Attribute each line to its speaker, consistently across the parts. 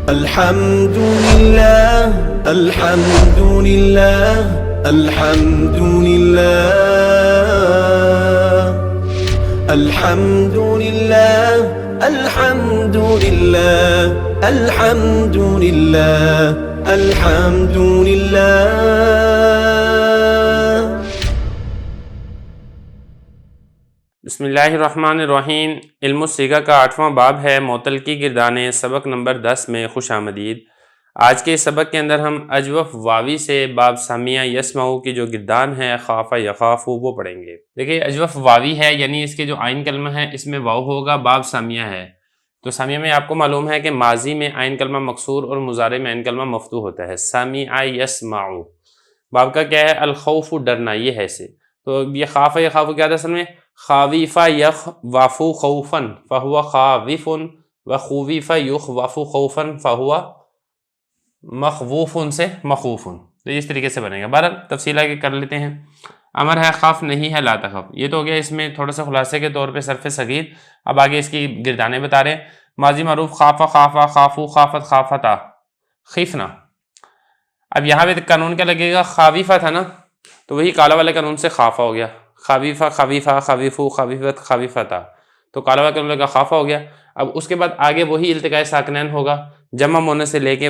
Speaker 1: الحمد لله الحمد لله الحمد لله الحمد لله الحمد لله الحمد لله الحمد لله.
Speaker 2: بسم اللہ الرحمن الرحیم. علم الصیغہ کا 8واں باب ہے معطل کی گردانیں. سبق نمبر 10 میں خوش آمدید. آج کے اس سبق کے اندر ہم اجوف واوی سے باب سمیع یسمعو کی جو گردان ہے خاف یخاف وہ پڑھیں گے. دیکھیں اجوف واوی ہے یعنی اس کے جو عین کلمہ ہے اس میں واو ہوگا. باب سمیع ہے تو سمیع میں آپ کو معلوم ہے کہ ماضی میں عین کلمہ مکسور اور مضارع میں عین کلمہ مفتوح ہوتا ہے. سمیع یسمعو باب کا کیا ہے؟ الخوف ڈرنا. یہ ہے اسے تو یہ خاف یخاف کیا تھا اصل میں؟ خاویف یخوافو خوفا فہو خاوف و خویف یخوف خوفا فہو مخووف سے مخوف. تو اس طریقے سے بنے گا. بہرحال تفصیل آگے کر لیتے ہیں. امر ہے خف نہیں ہے لا تخف. یہ تو ہو گیا اس میں تھوڑا سا خلاصے کے طور پہ صرف صغیر. اب آگے اس کی گردانیں بتا رہے ہیں. ماضی معروف خافا خافا خافو خافت خافتا خیفنا. اب یہاں پہ قانون کیا لگے گا؟ خاویفہ تھا نا تو وہی کالا والے قانون سے خافہ ہو گیا. خاویفہ خاویفہ خاویفو خاویفت خاویفتا تو کالا والا قانون لگا خافہ ہو گیا. اب اس کے بعد آگے وہی التقاء ساکنین ہوگا جمع مونث سے لے کے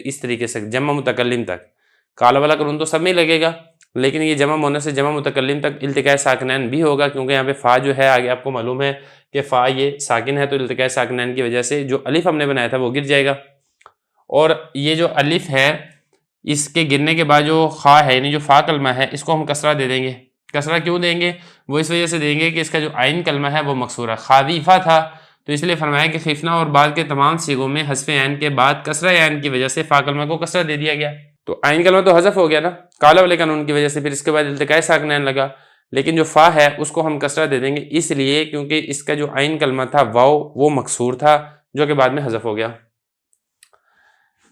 Speaker 2: اس طریقے سے جمع متکلم تک. کالا والا قانون تو سب میں لگے گا لیکن یہ جمع مونث سے جمع متکلم تک التقاء ساکنین بھی ہوگا کیونکہ یہاں پہ فا جو ہے آگے آپ کو معلوم ہے کہ فا یہ ساکن ہے تو التقاء ساکنین کی وجہ سے جو الف ہم نے بنایا تھا وہ گر جائے گا. اور یہ جو الف ہے اس کے گرنے کے بعد جو خا ہے یعنی جو فا کلمہ ہے اس کو ہم کسرہ دے دیں گے. کسرہ کیوں دیں گے؟ وہ اس وجہ سے دیں گے کہ اس کا جو عین کلمہ ہے وہ مکسورہ خاویفہ تھا تو اس لیے فرمایا کہ خیفنا اور بعد کے تمام صیغوں میں حذف عین کے بعد کسرہ عین کی وجہ سے فا کلمہ کو کسرہ دے دیا گیا. تو عین کلمہ تو حذف ہو گیا نا کالا والے قانون کی وجہ سے. پھر اس کے بعد التقاء ساکنین لگا لیکن جو فا ہے اس کو ہم کسرہ دے دیں گے اس لیے کیونکہ اس کا جو عین کلمہ تھا واو وہ مکسور تھا جو کہ بعد میں حذف ہو گیا.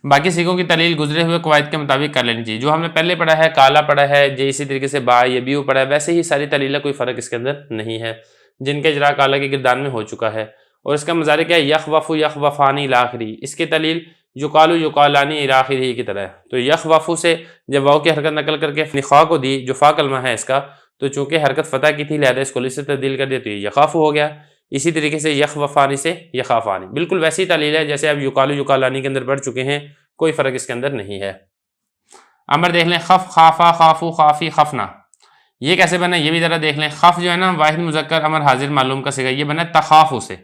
Speaker 2: باقی صیغوں کی تعلیل گزرے ہوئے قواعد کے مطابق کر لینی چاہیے. جو ہم نے پہلے پڑھا ہے کالا پڑھا ہے جی اسی طریقے سے با یہ بیو پڑھا ہے ویسے ہی ساری تعلیل کوئی فرق اس کے اندر نہیں ہے جن کے اجرا کالا کی گردان میں ہو چکا ہے. اور اس کا مظاہرہ کیا ہے؟ یخوفو یخوفانی لاخری. اس کی تعلیل یقالو یقالانی الاخری کی طرح ہے. تو یخوفو سے جب واو کی حرکت نقل کر کے خا کو دی جو فا کلمہ ہے اس کا تو چونکہ حرکت فتح کی تھی لہذا اس کو لس سے تبدیل کر دیا تو یہ یخافو ہو گیا. اسی طریقے سے یخوفانی سے یخافانی بالکل ویسی تعلیل ہے جیسے اب یقالو یقالانی کے اندر پڑھ چکے ہیں. کوئی فرق اس کے اندر نہیں ہے. امر دیکھ لیں خف خافا خافو خافی خفنا. یہ کیسے بنا یہ بھی ذرا دیکھ لیں. خف جو ہے نا واحد مذکر امر حاضر معلوم کا صیغہ. یہ بنا تخافو سے.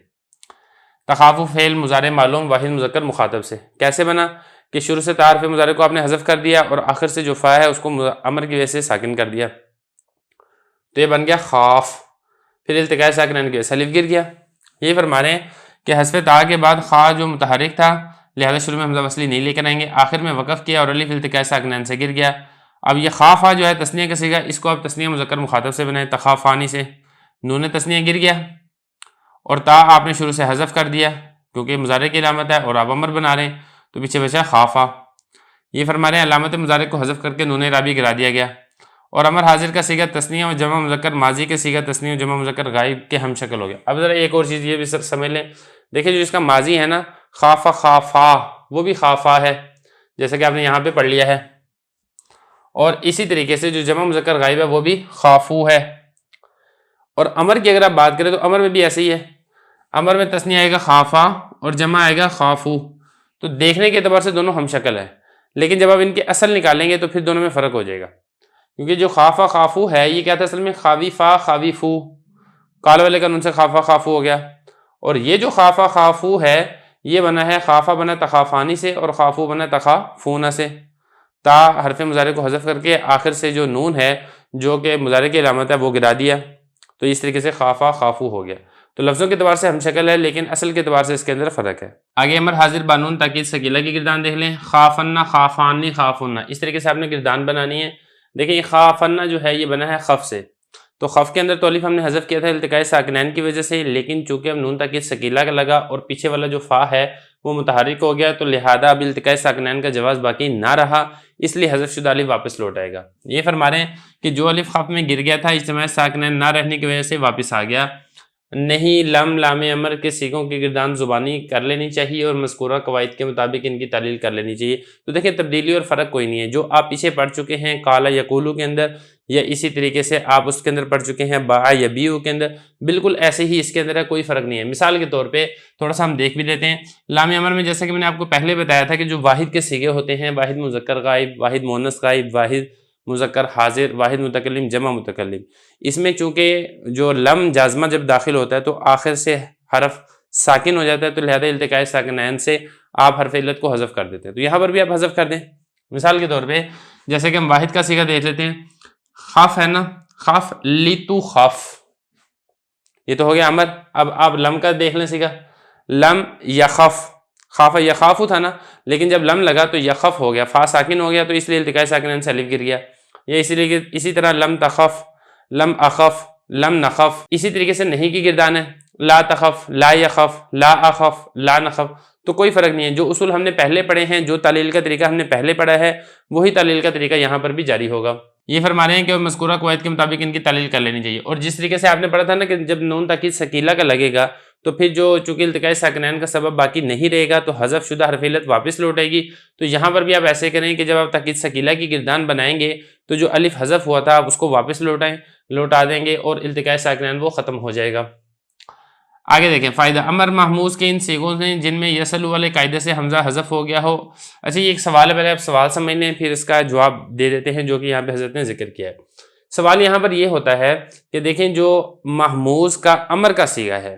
Speaker 2: تخافو فعل مضارع معلوم واحد مذکر مخاطب سے. کیسے بنا کہ شروع سے تعارف مضارع کو آپ نے حذف کر دیا اور آخر سے جو فا ہے اس کو امر کی وجہ سے ساکن کر دیا تو یہ بن گیا خاف. پھر التقاء ساکنین کی وجہ سے الف گر گیا. یہ فرما رہے ہیں کہ حذف تا کے بعد خا جو متحرک تھا لہذا شروع میں حمزہ وصلی نہیں لے کر آئیں گے. آخر میں وقف کیا اور الف التقاء ساکنین سے گر گیا. اب یہ خافا جو ہے تثنیہ کا صیغہ اس کو آپ تثنیہ مذکر مخاطب سے بنائیں تخافانی سے. نون تثنیہ گر گیا اور تا آپ نے شروع سے حذف کر دیا کیونکہ مضارع کی علامت ہے اور آپ امر بنا رہے ہیں تو پیچھے بچا خافا. یہ فرما رہے ہیں علامت مضارع کو حذف کر کے نون رابی گرا دیا گیا. اور امر حاضر کا صیغہ تثنیہ و جمع مذکر ماضی کے صیغہ تثنیہ و جمع مذکر غائب کے ہم شکل ہو گیا. اب ذرا ایک اور چیز یہ بھی سمجھ لیں. دیکھیں جو اس کا ماضی ہے نا خافا خافا وہ بھی خافا ہے جیسا کہ آپ نے یہاں پہ پڑھ لیا ہے. اور اسی طریقے سے جو جمع مذکر غائب ہے وہ بھی خافو ہے. اور امر کی اگر آپ بات کریں تو امر میں بھی ایسے ہی ہے. امر میں تثنیہ آئے گا خافا اور جمع آئے گا خافو. تو دیکھنے کے اعتبار سے دونوں ہم شکل ہے لیکن جب آپ ان کے اصل نکالیں گے تو پھر دونوں میں فرق ہو جائے گا کیونکہ جو خافا خافو ہے یہ کیا تھا اصل میں خاویفا خاویفو. کال والے قانون سے خافا خافو ہو گیا. اور یہ جو خافا خافو ہے یہ بنا ہے خافا بنا تخافانی سے اور خافو بنا تخافونا سے. تا حرف مضارع کو حذف کر کے آخر سے جو نون ہے جو کہ مضارع کی علامت ہے وہ گرا دیا تو اس طریقے سے خافا خافو ہو گیا. تو لفظوں کے اعتبار سے ہم شکل ہے لیکن اصل کے اعتبار سے اس کے اندر فرق ہے. آگے امر حاضر بانون تاکید ثقیلہ کی گردان دیکھ لیں. خافنا خافانی خافنا. اس طریقے سے آپ نے گردان بنانی ہے. دیکھیں یہ خافنا جو ہے یہ بنا ہے خف سے تو خف کے اندر تو الف ہم نے حذف کیا تھا التقاء ساکنین کی وجہ سے لیکن چونکہ اب نون تاکید ثقیلہ کا لگا اور پیچھے والا جو فا ہے وہ متحرک ہو گیا تو لہذا اب التقاء ساکنین کا جواز باقی نہ رہا اس لیے حذف شدہ الف واپس لوٹ آئے گا. یہ فرما رہے ہیں کہ جو الف خف میں گر گیا تھا اجتماع ساکنین نہ رہنے کی وجہ سے واپس آ گیا نہیں، لم لام امر کے سیغوں کی گردان زبانی کر لینی چاہیے اور مذکورہ قواعد کے مطابق ان کی تعلیل کر لینی چاہیے۔ تو دیکھیں تبدیلی اور فرق کوئی نہیں ہے، جو آپ پیچھے پڑھ چکے ہیں قال یقولو کے اندر، یا اسی طریقے سے آپ اس کے اندر پڑھ چکے ہیں باع یبیع کے اندر، بالکل ایسے ہی اس کے اندر ہے، کوئی فرق نہیں ہے۔ مثال کے طور پہ تھوڑا سا ہم دیکھ بھی لیتے ہیں، لام امر میں جیسا کہ میں نے آپ کو پہلے بتایا تھا کہ جو واحد کے صیغے ہوتے ہیں، واحد مذکر غائب، واحد مؤنث غائب، واحد مذکر حاضر، واحد متکلم، جمع متکلم، اس میں چونکہ جو لم جازمہ جب داخل ہوتا ہے تو آخر سے حرف ساکن ہو جاتا ہے، تو لہذا التقاء ساکنین سے آپ حرف علت کو حذف کر دیتے ہیں، تو یہاں پر بھی آپ حذف کر دیں۔ مثال کے طور پہ جیسے کہ ہم واحد کا صیغہ دیکھ لیتے ہیں، خاف ہے نا، خاف لیتو خاف، یہ تو ہو گیا امر۔ اب آپ لم کا دیکھ لیں صیغہ، لم یخف، خاف یخافو تھا نا، لیکن جب لم لگا تو یخف ہو گیا، فا ساکن ہو گیا، تو اس لیے التقاء ساکنین سے الف گر گیا۔ یا اسی طرح لم تخف، لم اخف، لم نخف، اسی طریقے سے نہیں کی گردان ہے، لا تخف، لا یخف، لا اخف، لا نخف، تو کوئی فرق نہیں ہے، جو اصول ہم نے پہلے پڑھے ہیں، جو تعلیل کا طریقہ ہم نے پہلے پڑھا ہے، وہی تعلیل کا طریقہ یہاں پر بھی جاری ہوگا۔ یہ فرما رہے ہیں کہ مذکورہ قواعد کے مطابق ان کی تعلیل کر لینی چاہیے، اور جس طریقے سے آپ نے پڑھا تھا نا کہ جب نون تاکید ثقیلہ کا لگے گا تو پھر جو چونکہ التقاء ساکنین کا سبب باقی نہیں رہے گا تو حذف شدہ حرف علت واپس لوٹ آئے گی، تو یہاں پر بھی آپ ایسے کریں کہ جب آپ تاکید ثقیلہ کی گردان بنائیں گے تو جو الف حذف ہوا تھا آپ اس کو واپس لوٹا دیں گے اور التقاء ساکنین وہ ختم ہو جائے گا۔ آگے دیکھیں فائدہ، امر محموز کے ان صیغوں سے جن میں یسلو والے قاعدے سے حمزہ حذف ہو گیا ہو۔ اچھا یہ ایک سوال ہے، پہلے آپ سوال سمجھ لیں پھر اس کا جواب دے دیتے ہیں جو کہ یہاں پہ حضرت نے ذکر کیا ہے۔ سوال یہاں پر یہ ہوتا ہے کہ دیکھیں جو محموز کا امر کا صیغہ ہے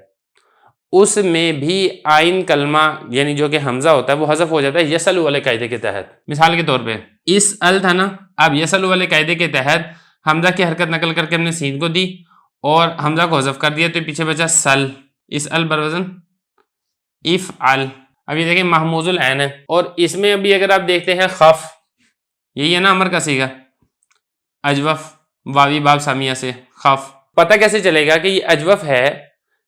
Speaker 2: اس میں بھی آئین کلمہ یعنی جو کہ حمزہ ہوتا ہے وہ حذف ہو جاتا ہے یسلو والے قاعدے کے تحت۔ مثال کے طور پہ اس ال تھا نا، اب یسلو والے قاعدے کے تحت حمزہ کی حرکت نقل کر کے ہم نے سین کو دی اور حمزہ کو حذف کر دیا، تو پیچھے بچا سل، اس ال بروزن افعل۔ اب یہ دیکھیں محموز العین ہے، اور اس میں ابھی اگر آپ دیکھتے ہیں خف، یہی ہے نا امر کا صیغہ، اجوف واوی باب سامیہ سے خف، پتہ کیسے چلے گا کہ یہ اجوف ہے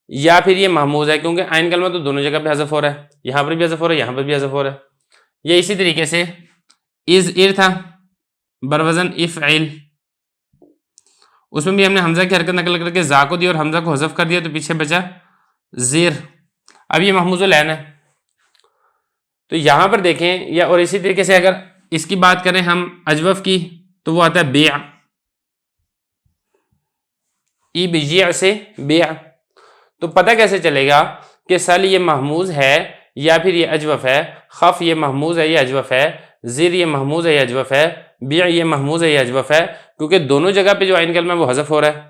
Speaker 2: یا پھر یہ محموز ہے؟ کیونکہ عین کلمہ تو دونوں جگہ پہ حذف ہو رہا ہے، یہاں پر بھی حذف ہو رہا ہے، یہاں پر بھی حذف ہو رہا ہے۔ یہ اسی طریقے سے از ار تھا بروزن افعل، اس میں بھی ہم نے حمزہ کی حرکت نقل کر کے زا کو دی اور حمزہ کو حذف کر دیا، تو پیچھے بچا زیر۔ اب یہ محموز العین ہے، تو یہاں پر دیکھیں یا اور اسی طریقے سے اگر اس کی بات کریں ہم اجوف کی تو وہ آتا ہے بیع، ای بیع سے بیع، تو پتہ کیسے چلے گا کہ سل یہ محموز ہے یا پھر یہ اجوف ہے، خف یہ محموز ہے یہ اجوف ہے، زیر یہ محموز ہے یہ اجوف ہے، بیع یہ محموز ہے یہ اجوف ہے، کیونکہ دونوں جگہ پہ جو عین کلمہ ہے وہ حذف ہو رہا ہے۔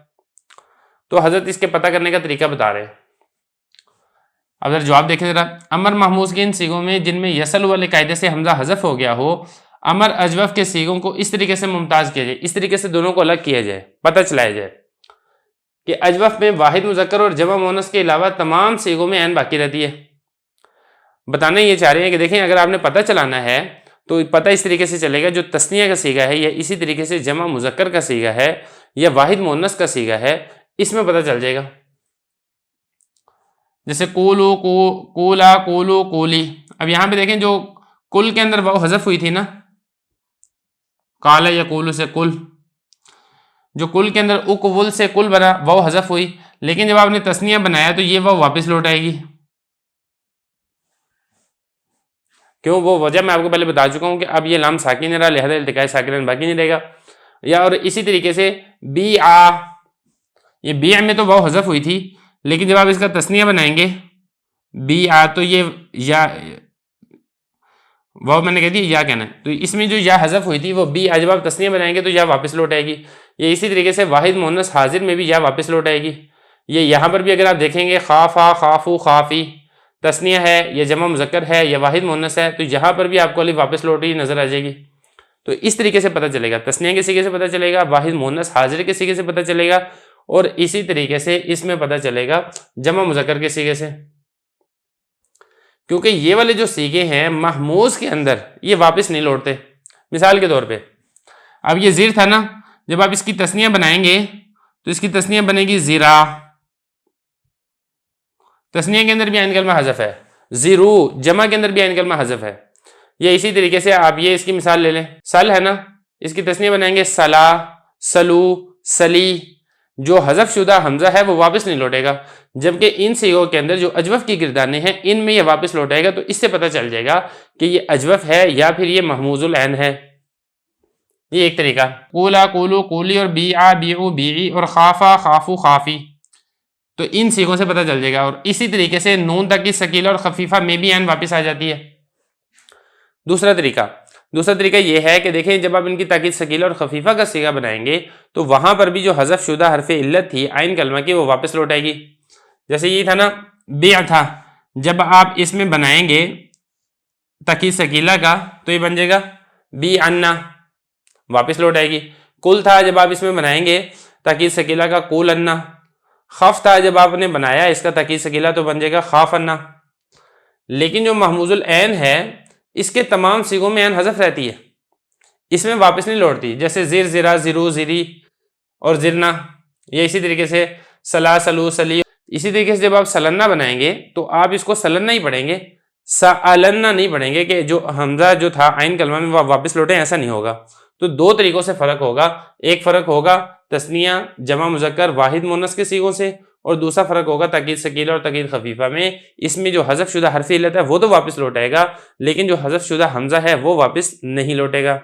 Speaker 2: تو حضرت اس کے پتہ کرنے کا طریقہ بتا رہے ہیں۔ اب ذرا جواب دیکھیں ذرا، امر محموز کے ان صیغوں میں جن میں یسل والے قاعدے سے حمزہ حذف ہو گیا ہو، امر اجوف کے صیغوں کو اس طریقے سے ممتاز کیا جائے، اس طریقے سے دونوں کو الگ کیا جائے، پتہ چلایا جائے کہ اجوف میں واحد مذکر اور جمع مؤنث کے علاوہ تمام صیغوں میں عین باقی رہتی ہے۔ بتانا یہ چاہ رہے ہیں کہ دیکھیں اگر آپ نے پتہ چلانا ہے تو پتہ اس طریقے سے چلے گا، جو تثنیہ کا صیغہ ہے یا اسی طریقے سے جمع مذکر کا صیغہ ہے یا واحد مؤنث کا صیغہ ہے، اس میں پتہ چل جائے گا۔ جیسے قولو قولا قولو قولی، اب یہاں پہ دیکھیں جو کل کے اندر واو حذف ہوئی تھی نا، قال یقول سے کل، جو کل کے اندر اقول سے کل بنا واو حذف ہوئی، لیکن جب آپ نے تثنیہ بنایا تو یہ واو واپس لوٹ آئے گی۔ کیوں؟ وہ وجہ میں آپ کو پہلے بتا چکا ہوں کہ اب یہ لام ساکن رہا، لہذا التقاء ساکنین باقی نہیں رہے گا۔ یا اور اسی طریقے سے بیع، یہ بیع میں تو واو حذف ہوئی تھی، لیکن جب آپ اس کا تثنیہ بنائیں گے بیع تو یہ یا واو میں نے کہہ دی یا کہنا ہے، تو اس میں جو یا حذف ہوئی تھی وہ بیع، جب آپ تثنیہ بنائیں گے تو یا واپس لوٹ آئے گی۔ یہ اسی طریقے سے واحد مؤنث حاضر میں بھی یا واپس لوٹ آئے گی۔ یہ یہاں پر بھی اگر آپ دیکھیں گے خافا خافو خافی، تثنیہ ہے یا جمع مذکر ہے یا واحد مؤنث ہے، تو یہاں پر بھی آپ کو الف واپس لوٹی نظر آ جائے گی۔ تو اس طریقے سے پتہ چلے گا، تثنیہ کے صیغے سے پتہ چلے گا، واحد مؤنث حاضر کے صیغے سے پتہ چلے گا، اور اسی طریقے سے اس میں پتہ چلے گا جمع مذکر کے صیغے سے، کیونکہ یہ والے جو صیغے ہیں محموز کے اندر یہ واپس نہیں لوٹتے۔ مثال کے طور پہ اب یہ زیر تھا نا، جب آپ اس کی تثنیہ بنائیں گے تو اس کی تثنیہ بنے گی زیرا، تثنیہ کے اندر بھی عین کلمہ حذف ہے، زیرو جمع کے اندر بھی عین کلمہ حذف ہے۔ یا اسی طریقے سے آپ یہ اس کی مثال لے لیں، سل ہے نا، اس کی تثنیہ بنائیں گے سلا، سلو، سلی، جو حذف شدہ حمزہ ہے وہ واپس نہیں لوٹے گا، جبکہ ان سیغوں کے اندر جو اجوف کی گردانیں ہیں ان میں یہ واپس لوٹے گا۔ تو اس سے پتہ چل جائے گا کہ یہ اجوف ہے یا پھر یہ محموز العین ہے۔ یہ ایک طریقہ۔ قولا قولو قولی اور بیعا بیعو بیعی اور خافا خافو خافی، تو ان سیغوں سے پتہ چل جائے گا۔ اور اسی طریقے سے نون تک کی ثقیلہ اور خفیفہ میں بھی عین واپس آ جاتی ہے۔ دوسرا طریقہ یہ ہے کہ دیکھیں جب آپ ان کی تاکید ثقیلہ اور خفیفہ کا صیغہ بنائیں گے تو وہاں پر بھی جو حذف شدہ حرف علت تھی عین کلمہ کی وہ واپس لوٹ آئے گی۔ جیسے یہ تھا نا بیع تھا، جب آپ اس میں بنائیں گے تاکید ثقیلہ کا تو یہ بن جائے گا بیعنا، واپس لوٹ آئے گی۔ کل تھا، جب آپ اس میں بنائیں گے تاکید ثقیلہ کا قول انا۔ خف تھا، جب آپ نے بنایا اس کا تاکید ثقیلہ تو بن جائے گا خاف انا۔ لیکن جو محموز العین ہے اس کے تمام صیغوں میں عین حذف رہتی ہے، اس میں واپس نہیں لوٹتی، جیسے زر زرا زرو زری اور زرنا، یا اسی طریقے سے سلا سلو سلی۔ اسی طریقے سے جب آپ سلنا بنائیں گے تو آپ اس کو سلنا ہی پڑھیں گے، سالنا نہیں پڑھیں گے کہ جو حمزہ جو تھا عین کلمہ میں واپس لوٹیں، ایسا نہیں ہوگا۔ تو دو طریقوں سے فرق ہوگا، ایک فرق ہوگا تثنیہ جمع مذکر واحد مؤنث کے صیغوں سے، اور دوسرا فرق ہوگا تاکید ثقیلہ اور تاکید خفیفہ میں۔ اس میں جو حذف شدہ حرف علت ہے وہ تو واپس لوٹائے گا، لیکن جو حذف شدہ حمزہ ہے وہ واپس نہیں لوٹے گا۔